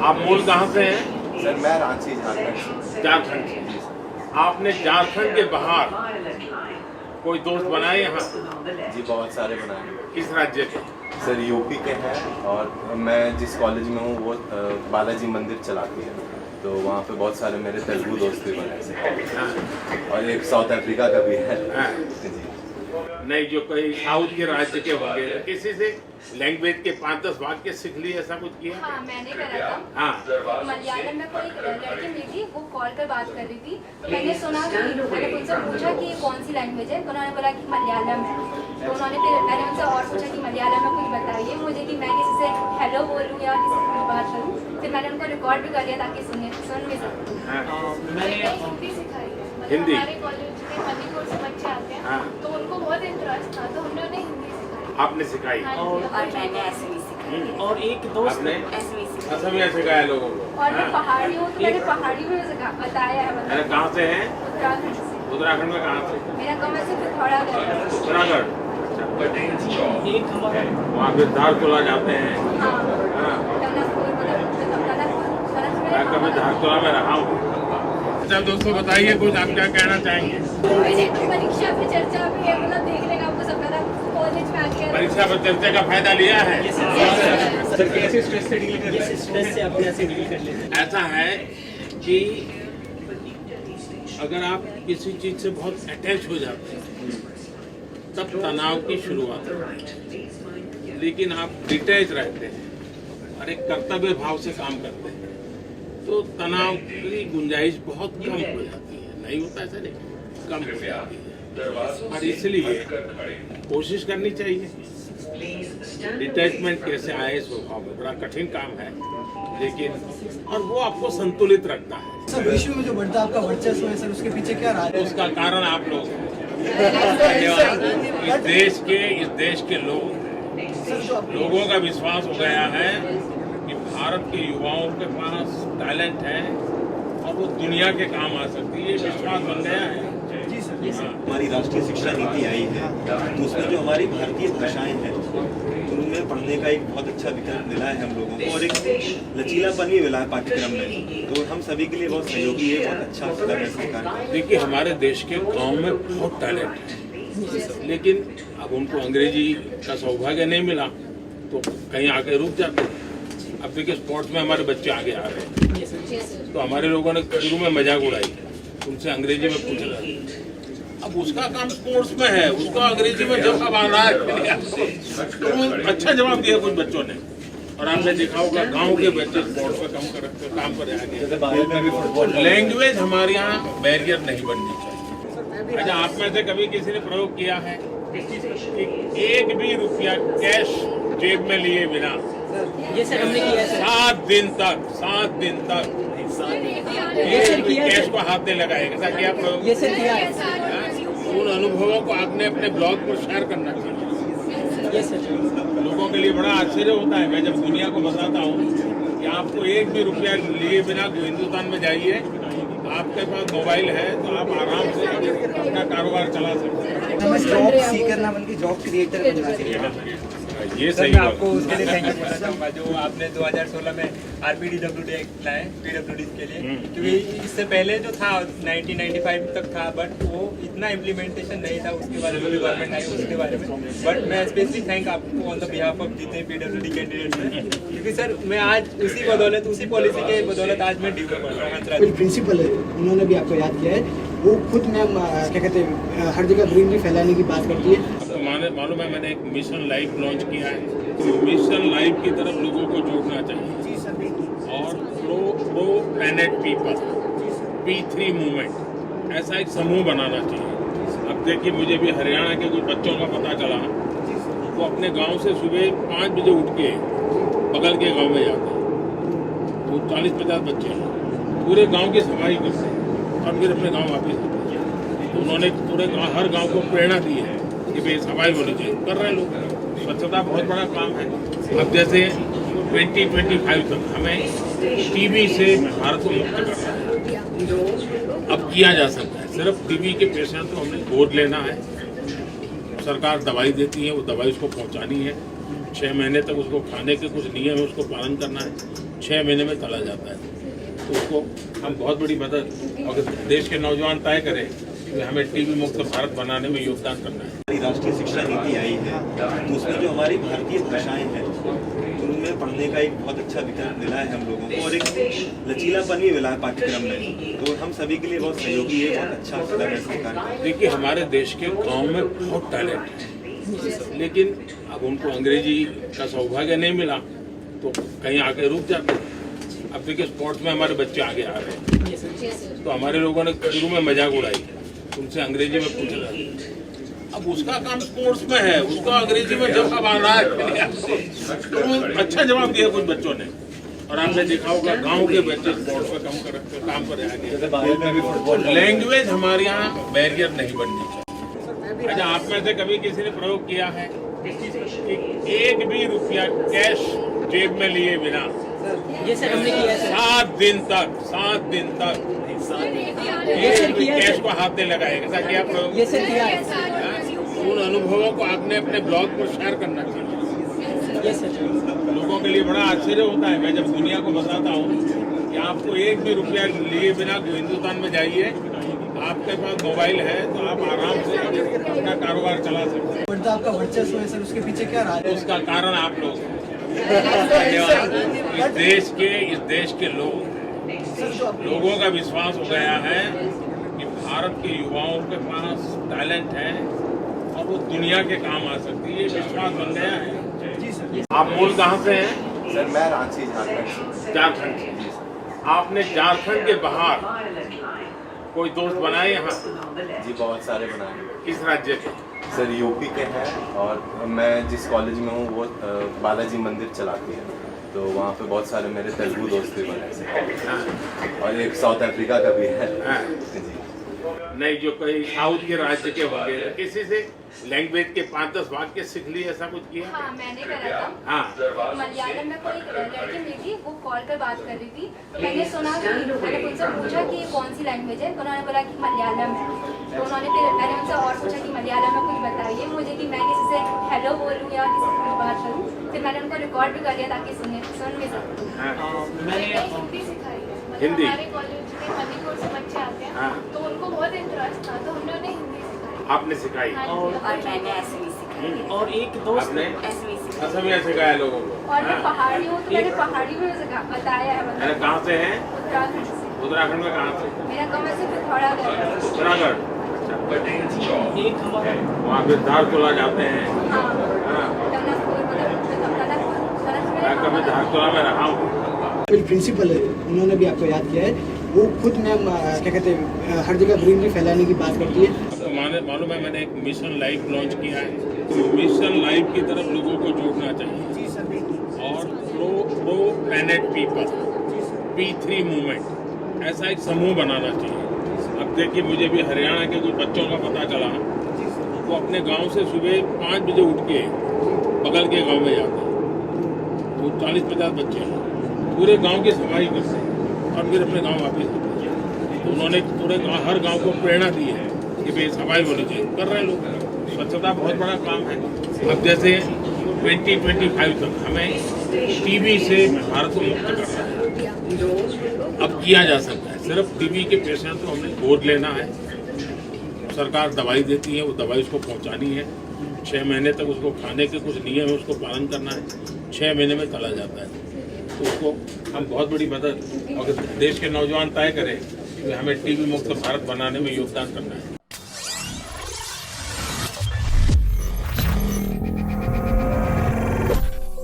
आप मूल कहाँ से हैं? सर मैं रांची झारखंड। झारखंड से। आपने झारखंड के बाहर कोई दोस्त बनाए यहाँ? जी बहुत सारे बनाए। किस राज्य के? सर यूपी के हैं और मैं जिस कॉलेज में हूँ वो बालाजी मंदिर चलाती है, तो वहाँ पे बहुत सारे मेरे तेलुगु दोस्त भी बने और एक साउथ अफ्रीका का भी है। जी नहीं, जो कोई साउथ के राज्य के होंगे, किसी से लैंग्वेज के 5-10 वाक्य सीख लिए, ऐसा कुछ किया? हाँ मैंने करा था। हाँ, मलयालम में कोई लड़की मिली थी, वो कॉल कर बात कर रही थी, तो मैंने सुना कि मैंने उनसे पूछा कि ये कौन सी लैंग्वेज है, तो उन्होंने बोला कि मलयालम है। तो उन्होंने फिर मैंने उनसे और पूछा कि मलयालम में कुछ बताइए मुझे कि मैं किसी से हेलो बोलूँ या किसी से बात करूँ। फिर मैंने उनको रिकॉर्ड भी कर लिया ताकि सुन भी सकूँ। मैंने हिंदी सिखाई है। हिंदी? हमारे कॉलेज में मणिपुर से बच्चे आते हैं, तो उनको बहुत इंटरेस्ट था, तो हमने उन्हें हिंदी सिखाई। आपने सिखाई? और मैंने ऐसे भी सिखाई। और एक दोस्त आपने ऐसे भी सिखाई। असमिया सिखाया लोगों को? और मैं पहाड़ी हूँ, तो मैंने पहाड़ी में बताया है। अरे कहाँ से हैं? उत्तराखंड से। उत्तराखंड में कहाँ से? मेरा गाँव से पिथौरागढ़। उत्तराखंड। एक हमारा वहाँ फिर धारचूला जाते हैं? हाँ, हाँ, टनकपुर मैं कभी धारचूला में रहा हूँ। अच्छा दोस्तों, बताइए कुछ, आप क्या कहना चाहेंगे? परीक्षा पे चर्चा भी है, मतलब देखने का आपको सब पता कॉलेज में आके परीक्षा पर चर्चा का फायदा लिया है? सर कैसे स्ट्रेस से डील कर रहे? स्ट्रेस से अपने ऐसे डील कर लेते ऐसा है कि अगर आप किसी चीज से बहुत अटैच हो जाते हैं तब तनाव की शुरुआत होती है, लेकिन आप डिटैच रहते हैं और एक कर्तव्य भाव से काम करते हैं तो तनाव की गुंजाइश बहुत कम हो जाती है। नहीं होता ऐसा, नहीं, कम हो जाती है। और इसलिए कोशिश करनी चाहिए। डिटैचमेंट कैसे आए स्वभाव में, बड़ा कठिन काम है, लेकिन और वो आपको संतुलित रखता है। सर विश्व में जो बढ़ता आपका वर्चस्व है सर, उसके पीछे क्या राज है? उसका कारण आप लोग हैं। धन्यवाद। इस देश के लोगों का विश्वास हो गया है कि भारत के युवाओं के पास टैलेंट है और वो दुनिया के काम आ सकती है, ये विश्वास बन गया है। जी सर। हमारी राष्ट्रीय शिक्षा नीति आई है तो उसमें जो हमारी भारतीय भाषाएं हैं उनमें पढ़ने का एक बहुत अच्छा विकल्प मिला है हम लोगों को और एक लचीलापन भी मिला है पाठ्यक्रम में, तो हम सभी के लिए बहुत सहयोगी है, बहुत अच्छा कदम है सरकार। देखिए, हमारे देश के गांव में बहुत टैलेंट है, लेकिन अब उनको अंग्रेजी का सौभाग्य नहीं मिला तो कहीं आके रुक जाते हैं। अब देखिए, स्पोर्ट्स में हमारे बच्चे आगे आ रहे हैं, तो हमारे लोगों ने शुरू में मजाक उड़ाई, उनसे अंग्रेजी में पूछ रहे हैं। अब उसका काम स्पोर्ट्स में है, उसको अंग्रेजी में जवाब आ रहा है, तो अच्छा जवाब दिया कुछ बच्चों ने। और आपने देखा होगा गांव के बच्चे स्पोर्ट्स में काम पर आगे। लैंग्वेज हमारे यहाँ बैरियर नहीं बननी चाहिए। अच्छा, आप में से कभी किसी ने प्रयोग किया है कि एक भी रुपया कैश जेब में लिए बिना ये सर हमने किया है। 7 दिन तक ये सर किया है। कैश को हाथ नहीं लगाएगा, ऐसा किया प्रयोग? ये सर किया है। उन अनुभवों को आपने अपने ब्लॉग पर शेयर करना चाहिए। ये सर लोगों के लिए बड़ा आश्चर्य होता है, मैं जब दुनिया को बताता हूँ कि आपको एक भी रुपया लिए बिना हिंदुस्तान में जाइए, आपके पास मोबाइल है तो आप आराम से अपना कारोबार चला सकते हैं। हमें जॉब सीकर ना बल्कि जॉब क्रिएटर बनना चाहिए। ये सर सही मैं बात आपको उसके लिए थैंक यू बोलना चाहूँगा जो आपने 2016 में RPDWD एक्ट लाए PWD के लिए, क्योंकि इससे पहले जो था 1995 तक था, बट वो इतना इम्प्लीमेंटेशन नहीं था। उसके बाद जो गवर्नमेंट आई उसके बारे में, बट मैं स्पेशली थैंक आपको ऑन द बिहाफ ऑफ जितने PWD कैंडिडेट्स हैं, क्योंकि सर मैं आज उसी बदौलत, उसी पॉलिसी के बदौलत आज मैं ड्यू कर रहा हूँ। प्रिंसिपल है, उन्होंने भी आपको याद किया है, वो खुद मैम क्या कहते हैं हर जगह ग्रीनरी फैलाने की बात करती है। आपको मालूम है मैंने एक मिशन लाइफ लॉन्च किया है, तो मिशन लाइफ की तरफ लोगों को जोड़ना चाहिए और pro planet people P3 movement ऐसा एक समूह बनाना चाहिए। अब देखिए, मुझे भी हरियाणा के कुछ बच्चों का पता चला, वो अपने गांव से सुबह 5 बजे उठ के बगल के गांव में जाते हैं, वो 40-50 बच्चे हैं, पूरे गांव की सफाई करते हैं और फिर अपने गांव वापस आते हैं। तो उन्होंने पूरे हर गांव को प्रेरणा दी है कि भाई सफाई होनी चाहिए, कर रहे हैं लोग। स्वच्छता बहुत बड़ा काम है। अब जैसे 2025 तक हमें टीबी से भारत को मुक्त करना है, अब किया जा सकता है। सिर्फ टीबी के पेशेंट को हमने गोद लेना है, सरकार दवाई देती है, वो दवाई उसको पहुंचानी है, 6 महीने तक उसको खाने के कुछ नियम है, उसको पालन करना है। 6 महीने में चला जाता है। तो उसको हम बहुत बड़ी मदद अगर देश के नौजवान तय करें कि हमें टीबी मुक्त भारत बनाने में योगदान करना है। हमारी राष्ट्रीय शिक्षा नीति आई है तो उसमें जो हमारी भारतीय भाषाएं हैं उनमें पढ़ने का एक बहुत अच्छा विकल्प मिला है हम लोगों को और एक लचीलापन भी मिला है पाठ्यक्रम में, तो हम सभी के लिए बहुत सहयोगी है, बहुत अच्छा कदम है सरकार का। देखिए हमारे देश के गांव में बहुत टैलेंट है, लेकिन अब उनको अंग्रेजी का सौभाग्य नहीं मिला तो कहीं आके रुक जाते हैं। अब देखिए स्पोर्ट्स में हमारे बच्चे आगे आ रहे हैं, तो हमारे लोगों ने शुरू में मजाक उड़ाई, उनसे अंग्रेजी में पूछ रहा है। अब उसका काम स्पोर्ट्स में है, उसका अंग्रेजी में जवाब आ रहा है, तो अच्छा जवाब दिया कुछ बच्चों ने। और आपने देखा होगा गांव के बच्चे स्पोर्ट्स में काम कर आगे। लैंग्वेज हमारे यहाँ बैरियर नहीं बननी चाहिए। अच्छा, आप में से कभी किसी ने प्रयोग किया है कि 1 भी रुपया कैश जेब में लिए बिना ये सर हमने किया है सर। 7 दिन तक ये सर किया है कैश सर। को हाथ नहीं लगाएगा। ऐसा किया प्रयोग? ये सर किया है। उन अनुभवों को आपने अपने ब्लॉग पर शेयर करना चाहिए। ये सर लोगों के लिए बड़ा आश्चर्य होता है, मैं जब दुनिया को बताता हूँ कि आपको 1 भी रुपया लिए बिना हिंदुस्तान में जाइए, आपके पास मोबाइल है तो आप आराम से अपना कारोबार चला सकते हैं। पर्दा आपका वर्चस्व है सर, उसके पीछे क्या रहा है? उसका कारण आप लोग इस देश के लोगों का विश्वास हो गया है कि भारत के युवाओं के पास टैलेंट है और वो दुनिया के काम आ सकती है, ये विश्वास बन गया है। आप मूल कहाँ से हैं? सर मैं रांची झारखंड। झारखंड से। आपने झारखंड के बाहर कोई दोस्त बनाए यहाँ? जी बहुत सारे बनाए। किस राज्य के? सर यूपी के हैं और मैं जिस कॉलेज में हूँ वो बालाजी मंदिर चलाती है, तो वहाँ पे बहुत सारे मेरे तेलुगु दोस्त भी बने और एक साउथ अफ्रीका का भी है। जी नहीं, जो कई साउथ के राज्य के होंगे, किसी से लैंग्वेज के 5-10 वाक्य सीख लिए, ऐसा कुछ किया? हाँ मैंने करा था। हाँ, मलयालम में कोई लड़की मिली थी, वो कॉल कर बात कर रही थी। मैंने सुना कि मैंने उनसे पूछा कि ये कौन सी लैंग्वेज है, तो उन्होंने बोला कि मलयालम है। तो उन्होंने फिर मैंने उनसे और पूछा कि मलयालम में कुछ बताइए मुझे कि मैं किसी से हेलो बोलूँ या किसी से बात करूँ। फिर मैंने उनको रिकॉर्ड भी कर लिया ताकि सुन भी सकूँ। मैंने हिंदी सिखाई है। हिंदी? हमारे कॉलेज में मणिपुर से बच्चे आते हैं, हाँ। तो उनको बहुत इंटरेस्ट था, तो हमने उन्हें हिंदी सिखाई। आपने सिखाई? हाँ जी। और मैंने असमी सिखाई है। और एक दोस्त आपने असमी सिखाई। असमिया सिखाया लोगों को? और मैं हाँ। पहाड़ी हूँ तो मैंने पहाड़ी में बताया है। अरे कहाँ से हैं? उत्तराखंड से। उत्तराखंड में कहाँ से? मेरा गाँव से पिथौरागढ़ है। उत्तराखंड। एक हमारा वहाँ फिर धारचूला जाते हैं। हाँ हाँ, टनकपुर मैं कभी धारचूला में रहा हूँ। प्रिंसिपल है, उन्होंने भी आपको याद किया है। वो खुद मैम क्या कहते हैं हर जगह ग्रीनरी फैलाने की बात करती है। आपको मालूम है मैंने एक मिशन लाइफ लॉन्च किया है, तो मिशन लाइफ की तरफ लोगों को जोड़ना चाहिए और pro planet people P3 movement ऐसा एक समूह बनाना चाहिए। अब देखिए मुझे भी हरियाणा के कुछ बच्चों का पता चला, वो अपने गांव से सुबह 5 बजे उठ के बगल के गांव में जाते हैं, वो 40-50 बच्चे हैं, पूरे गांव की सफाई करते हैं और फिर अपने गांव वापस आते हैं। तो उन्होंने पूरे हर गांव को प्रेरणा दी है कि भाई सफाई होनी चाहिए, कर रहे हैं लोग। स्वच्छता बहुत बड़ा काम है। अब जैसे 2025 तक हमें टीबी से भारत को मुक्त करना है, अब किया जा सकता है। सिर्फ टीबी के पेशेंट को हमने गोद लेना है, सरकार दवाई देती है, वो दवाई उसको पहुंचानी है, 6 महीने तक उसको खाने के कुछ नियम है उसको पालन करना है, 6 महीने में चला जाता है। तो उसको हम बहुत बड़ी मदद अगर देश के नौजवान तय करें कि हमें टीबी मुक्त भारत बनाने में योगदान करना है।